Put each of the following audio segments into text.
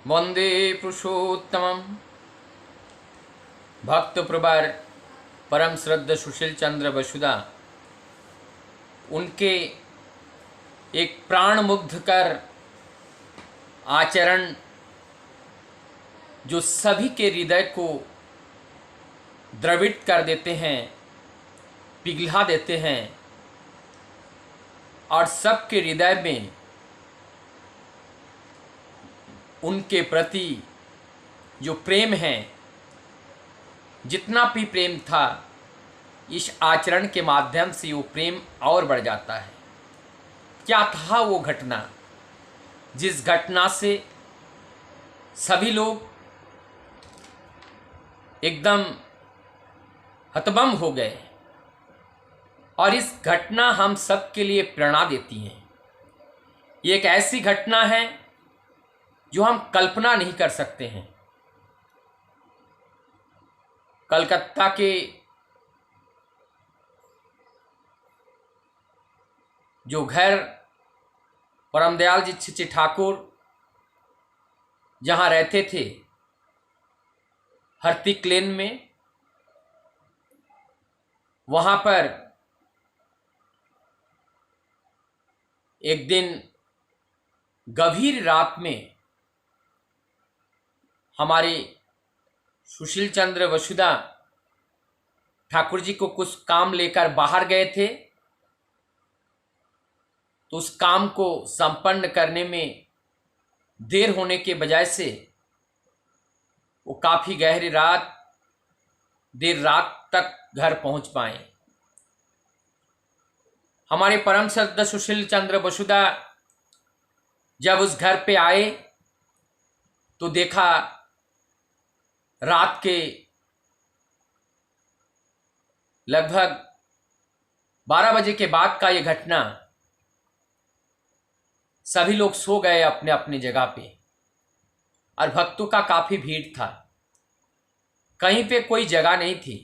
वंदे पुरुषोत्तमं भक्त प्रवर परम श्रद्ध सुशील चंद्र वसुधा। उनके एक प्राण मुग्ध कर आचरण जो सभी के हृदय को द्रवित कर देते हैं, पिघला देते हैं और सबके हृदय में उनके प्रति जो प्रेम है, जितना भी प्रेम था, इस आचरण के माध्यम से वो प्रेम और बढ़ जाता है। क्या था वो घटना जिस घटना से सभी लोग एकदम हतबम हो गए, और इस घटना हम सब के लिए प्रेरणा देती है। ये एक ऐसी घटना है जो हम कल्पना नहीं कर सकते हैं। कलकत्ता के जो घर परमदयाल जी छिछि ठाकुर जहाँ रहते थे, हर्तिक लेन में, वहाँ पर एक दिन गंभीर रात में हमारे सुशील चंद्र वसुधा ठाकुर जी को कुछ काम लेकर बाहर गए थे। तो उस काम को संपन्न करने में देर होने के बजाय से वो काफ़ी गहरी रात, देर रात तक घर पहुंच पाए। हमारे परम श्रद्धा सुशील चंद्र वसुधा जब उस घर पे आए तो देखा रात के लगभग 12 बजे के बाद का ये घटना। सभी लोग सो गए अपने अपनी जगह पे, और भक्तों का काफी भीड़ था। कहीं पे कोई जगह नहीं थी।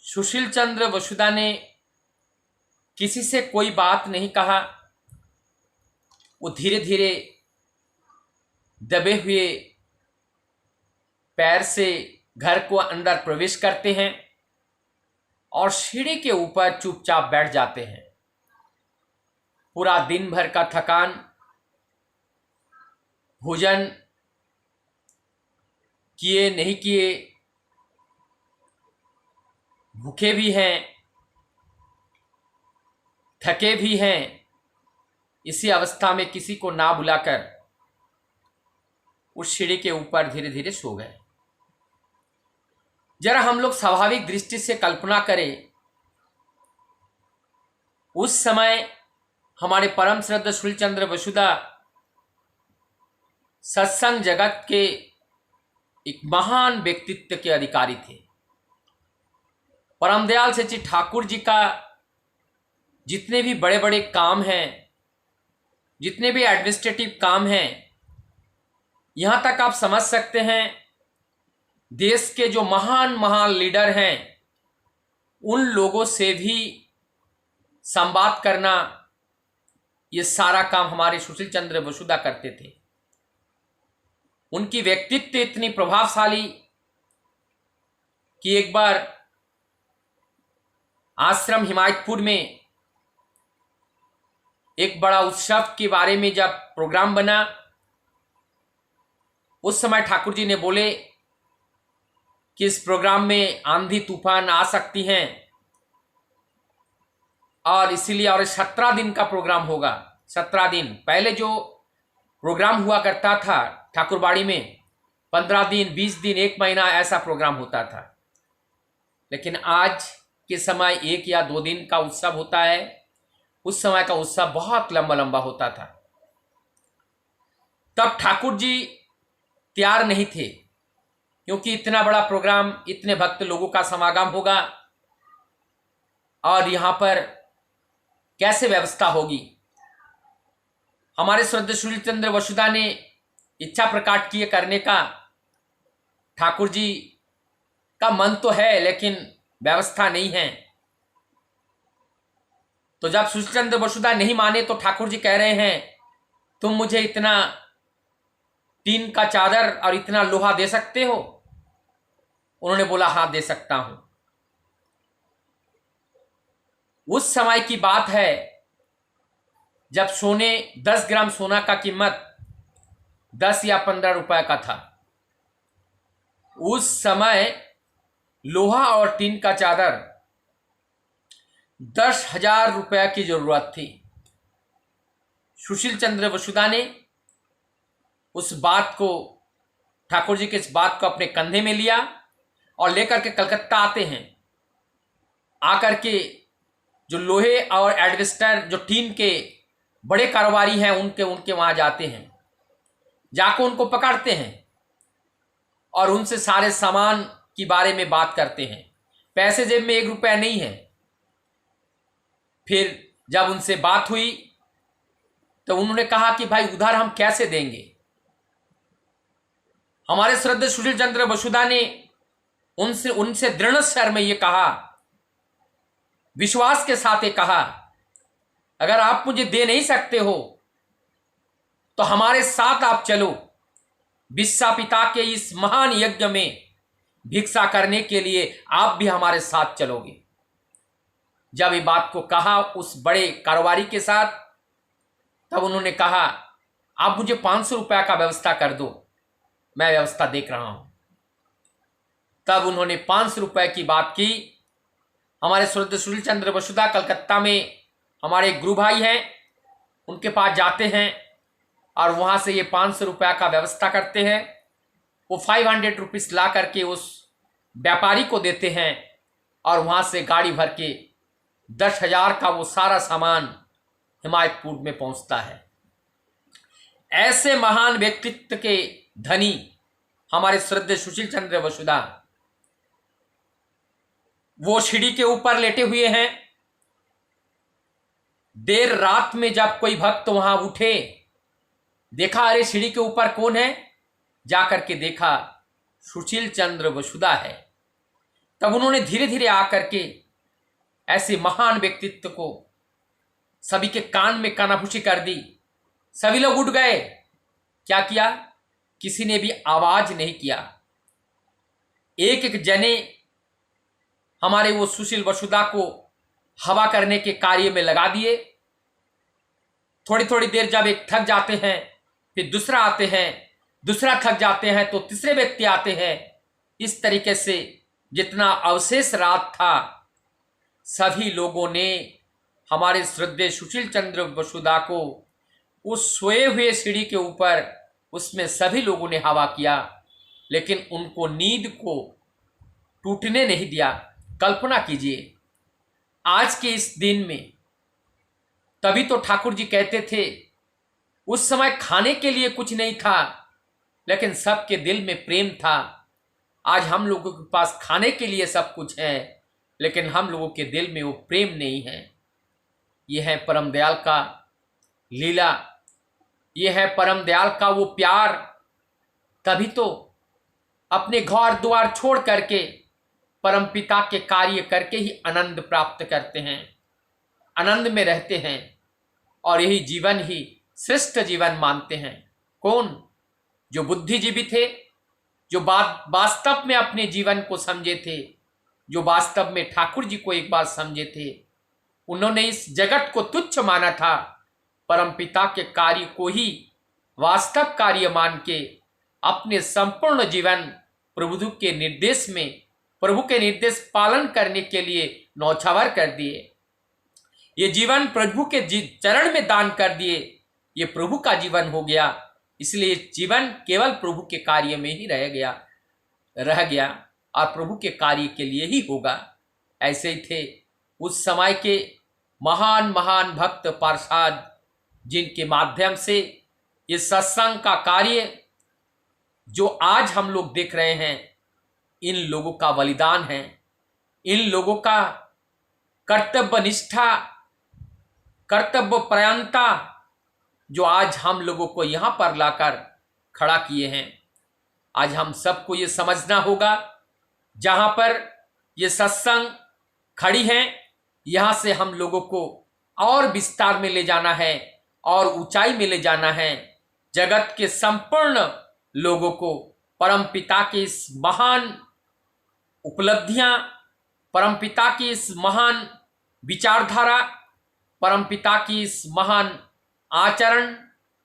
सुशील चंद्र वसुधा ने किसी से कोई बात नहीं कहा। वो धीरे धीरे दबे हुए पैर से घर को अंदर प्रवेश करते हैं और सीढ़ी के ऊपर चुपचाप बैठ जाते हैं। पूरा दिन भर का थकान, भोजन किए नहीं किए, भूखे भी हैं, थके भी हैं, इसी अवस्था में किसी को ना बुलाकर उस सीढ़ी के ऊपर धीरे धीरे सो गए। जरा हम लोग स्वाभाविक दृष्टि से कल्पना करें, उस समय हमारे परम श्रद्धा सुशील चंद्र वसुधा सत्संग जगत के एक महान व्यक्तित्व के अधिकारी थे। परमदयाल छिछि ठाकुर जी का जितने भी बड़े बड़े काम हैं, जितने भी एडमिनिस्ट्रेटिव काम हैं, यहाँ तक आप समझ सकते हैं देश के जो महान महान लीडर हैं, उन लोगों से भी संवाद करना, ये सारा काम हमारे सुशील चंद्र वसुधा करते थे। उनकी व्यक्तित्व इतनी प्रभावशाली कि एक बार आश्रम हिमायतपुर में एक बड़ा उत्सव के बारे में जब प्रोग्राम बना, उस समय ठाकुर जी ने बोले कि इस प्रोग्राम में आंधी तूफान आ सकती हैं, और इसीलिए और 17 दिन का प्रोग्राम होगा। 17 दिन पहले जो प्रोग्राम हुआ करता था ठाकुरबाड़ी में, 15 दिन, 20 दिन, 1 महीना ऐसा प्रोग्राम होता था। लेकिन आज के समय 1 या 2 दिन का उत्सव होता है। उस समय का उत्सव बहुत लंबा लंबा होता था। तब ठाकुर जी तैयार नहीं थे, क्योंकि इतना बड़ा प्रोग्राम, इतने भक्त लोगों का समागम होगा और यहाँ पर कैसे व्यवस्था होगी। हमारे श्रद्धा सुशील चंद्र वसुधा ने इच्छा प्रकट किए करने का। ठाकुर जी का मन तो है लेकिन व्यवस्था नहीं है। तो जब सुशील चंद्र वसुधा नहीं माने तो ठाकुर जी कह रहे हैं, तुम मुझे इतना टीन का चादर और इतना लोहा दे सकते हो? उन्होंने बोला हाँ दे सकता हूं। उस समय की बात है जब सोने 10 ग्राम सोना का कीमत 10 या 15 रुपए का था। उस समय लोहा और टीन का चादर 10,000 रुपए की जरूरत थी। सुशील चंद्र वसुधा ने उस बात को, ठाकुर जी के इस बात को अपने कंधे में लिया और लेकर के कलकत्ता आते हैं। आकर के जो लोहे और एडवेस्टर, जो टीन के बड़े कारोबारी हैं, उनके वहां जाते हैं। जाकर उनको पकड़ते हैं और उनसे सारे सामान के बारे में बात करते हैं। पैसे जेब में 1 रुपया नहीं है। फिर जब उनसे बात हुई तो उन्होंने कहा कि भाई उधार हम कैसे देंगे। हमारे श्रद्धेय सुशील चंद्र वसुधा ने उनसे दृढ़ स्वर में ये कहा, विश्वास के साथ ये कहा, अगर आप मुझे दे नहीं सकते हो तो हमारे साथ आप चलो, विश्वा पिता के इस महान यज्ञ में भिक्षा करने के लिए आप भी हमारे साथ चलोगे। जब ये बात को कहा उस बड़े कारोबारी के साथ, तब उन्होंने कहा आप मुझे 500 रुपया का व्यवस्था कर दो, मैं व्यवस्था देख रहा हूं। तब उन्होंने 500 रुपए की बात की। हमारे श्रद्धेय सुशील चंद्र वसुधा कलकत्ता में हमारे गुरु भाई हैं, उनके पास जाते हैं और वहां से ये 500 रुपया का व्यवस्था करते हैं। वो 500 रुपीज ला करके उस व्यापारी को देते हैं और वहां से गाड़ी भर के 10,000 का वो सारा सामान हिमायतपुर में पहुंचता है। ऐसे महान व्यक्तित्व के धनी हमारे श्रद्धेय सुशील चंद्र वसुधा, वो सीढ़ी के ऊपर लेटे हुए हैं। देर रात में जब कोई भक्त वहां उठे, देखा अरे सीढ़ी के ऊपर कौन है, जाकर के देखा सुशील चंद्र वसुधा है। तब उन्होंने धीरे धीरे आकर के ऐसे महान व्यक्तित्व को सभी के कान में कानाफूसी कर दी। सभी लोग उठ गए। क्या किया? किसी ने भी आवाज नहीं किया। एक एक जने हमारे वो सुशील वसुधा को हवा करने के कार्य में लगा दिए। थोड़ी थोड़ी देर जब एक थक जाते हैं, फिर दूसरा आते हैं, दूसरा थक जाते हैं तो तीसरे व्यक्ति आते हैं। इस तरीके से जितना अवशेष रात था, सभी लोगों ने हमारे श्रद्धेय सुशील चंद्र वसुधा को उस सोए हुए सीढ़ी के ऊपर, उसमें सभी लोगों ने हवा किया, लेकिन उनको नींद को टूटने नहीं दिया। कल्पना कीजिए आज के इस दिन में, तभी तो ठाकुर जी कहते थे उस समय खाने के लिए कुछ नहीं था, लेकिन सबके दिल में प्रेम था। आज हम लोगों के पास खाने के लिए सब कुछ है, लेकिन हम लोगों के दिल में वो प्रेम नहीं है। यह है परम दयाल का लीला, यह है परम दयाल का वो प्यार। तभी तो अपने घर द्वार छोड़ करके परम पिता के कार्य करके ही आनंद प्राप्त करते हैं, आनंद में रहते हैं और यही जीवन ही श्रेष्ठ जीवन मानते हैं। कौन? जो बुद्धिजीवी थे, जो वास्तव में अपने जीवन को समझे थे, जो वास्तव में ठाकुर जी को एक बार समझे थे। उन्होंने इस जगत को तुच्छ माना था, परम पिता के कार्य को ही वास्तव कार्य मान के अपने संपूर्ण जीवन प्रभु के निर्देश में, प्रभु के निर्देश पालन करने के लिए न्यौछावर कर दिए। ये जीवन प्रभु के चरण में दान कर दिए। ये प्रभु का जीवन हो गया, इसलिए जीवन केवल प्रभु के कार्य में ही रह गया और प्रभु के कार्य के लिए ही होगा। ऐसे ही थे उस समय के महान महान भक्त पार्षद, जिनके माध्यम से ये सत्संग का कार्य जो आज हम लोग देख रहे हैं, इन लोगों का बलिदान है, इन लोगों का कर्तव्य निष्ठा, कर्तव्य प्रयणता, जो आज हम लोगों को यहाँ पर लाकर खड़ा किए हैं। आज हम सबको ये समझना होगा, जहाँ पर ये सत्संग खड़ी हैं, यहाँ से हम लोगों को और विस्तार में ले जाना है और ऊंचाई में ले जाना है। जगत के संपूर्ण लोगों को परमपिता की इस महान उपलब्धियां, परमपिता की इस महान विचारधारा, परमपिता की इस महान आचरण,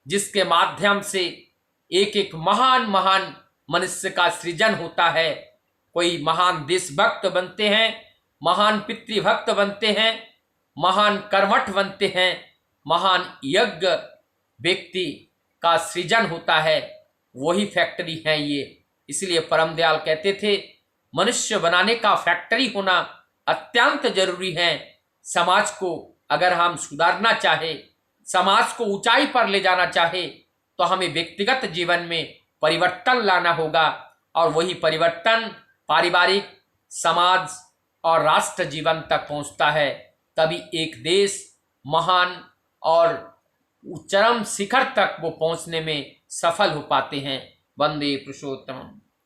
जिसके माध्यम से एक एक महान महान मनुष्य का सृजन होता है। कोई महान देशभक्त बनते हैं, महान पितृभक्त बनते हैं, महान कर्मठ बनते हैं, महान यज्ञ व्यक्ति का सृजन होता है। वही फैक्ट्री है ये। इसलिए परम दयाल कहते थे, मनुष्य बनाने का फैक्ट्री होना अत्यंत जरूरी है। समाज को अगर हम सुधारना चाहे, समाज को ऊंचाई पर ले जाना चाहे, तो हमें व्यक्तिगत जीवन में परिवर्तन लाना होगा। और वही परिवर्तन पारिवारिक, समाज और राष्ट्र जीवन तक पहुंचता है। तभी एक देश महान और चरम शिखर तक वो पहुंचने में सफल हो पाते हैं। वंदे पुरुषोत्तम।